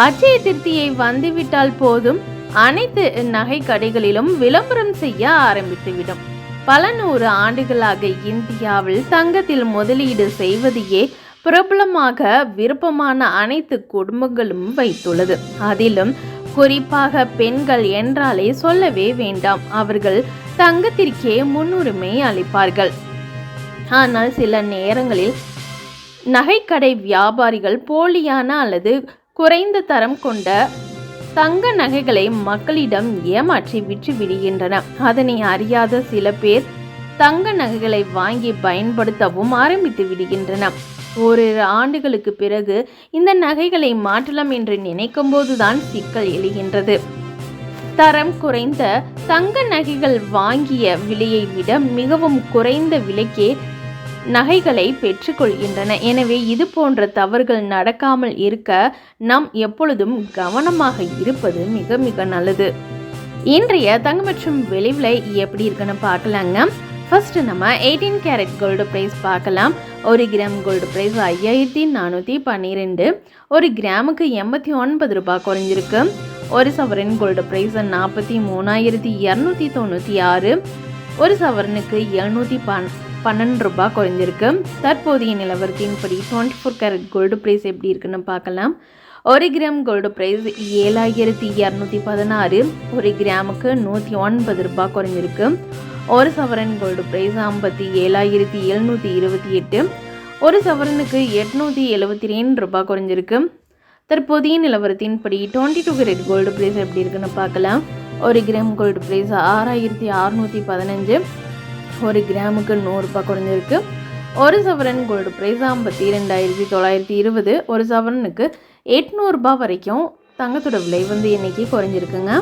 அட்சய திருத்தியை வந்துவிட்டால் போதும், அனைத்து நகை கடைகளிலும் விளம்பரம் செய்ய ஆரம்பித்துவிடும். பல 100 ஆண்டுகளாக இந்தியாவில் தங்கத்தில் முதலீடு செய்வதையே பிரபலமாக விருப்பமான அனைத்து குடும்பங்களும் வைத்துள்ளது. அதிலும் குறிப்பாக பெண்கள் என்றாலே சொல்லவே வேண்டாம், அவர்கள் தங்கத்திற்கே முன்னுரிமை அளிப்பார்கள். ஆனால் சில நேரங்களில் நகைக்கடை வியாபாரிகள் போலியான அல்லது குறைந்த தரம் கொண்ட தங்க நகைகளை மக்களிடம் ஏமாற்றி விற்று விடுகின்றன. அதனை அறியாத சில பேர் தங்க நகைகளை வாங்கி பயன்படுத்தவும் ஆரம்பித்து விடுகின்றன. ஓரிரு ஆண்டுகளுக்கு பிறகு இந்த நகைகளை மாற்றலாம் என்று நினைக்கும் போதுதான் சிக்கல் எழுகின்றது. தரம் குறைந்த தங்க நகைகள் வாங்கிய விலையை விட மிகவும் குறைந்த விலைக்கே நகைகளை பெற்றுக்கொள்கின்றன. எனவே இது போன்ற தவறுகள் நடக்காமல் இருக்க நாம் எப்பொழுதும் கவனமாக இருப்பது மிக மிக நல்லது. இன்றைய தங்கம் மற்றும் வெள்ளி விலை எப்படி இருக்குன்னு பார்க்கலாங்க. ஃபர்ஸ்ட் நம்ம 18 கேரட் கோல்டு ப்ரைஸ் பார்க்கலாம். 1 கிராம் கோல்டு ப்ரைஸ் 5412. 1 கிராமுக்கு 89 ரூபாய் குறைஞ்சிருக்கு. 1 சவரன் கோல்டு ப்ரைஸ் 43296. 1 சவரனுக்கு 712 ரூபாய் குறைஞ்சிருக்கு. தற்போதைய நிலவரத்தின்படி 24 கேரட் கோல்டு ப்ரைஸ் எப்படி இருக்குன்னு பார்க்கலாம். 1 கிராம் கோல்டு ப்ரைஸ் 7216. 1 கிராமுக்கு 109 ரூபாய் குறைஞ்சிருக்கு. 1 சவரன் கோல்டு ப்ரைஸ் 57728. 1 சவரனுக்கு 872 ரூபாய் குறைஞ்சிருக்கு. தற்போதைய நிலவரத்தின்படி 22 கேரட் கோல்டு ப்ரைஸ் எப்படி இருக்குன்னு பார்க்கலாம். 1 கிராம் கோல்டு ப்ரைஸ் 6615. 1 கிராமுக்கு 100 ரூபாய் குறைஞ்சிருக்கு. 1 சவரன் கோல்டு ப்ரைஸ் 52920. 1 சவரனுக்கு 800 ரூபாய் வரைக்கும் தங்கத்தோட விலை இன்னைக்கு குறைஞ்சிருக்குங்க.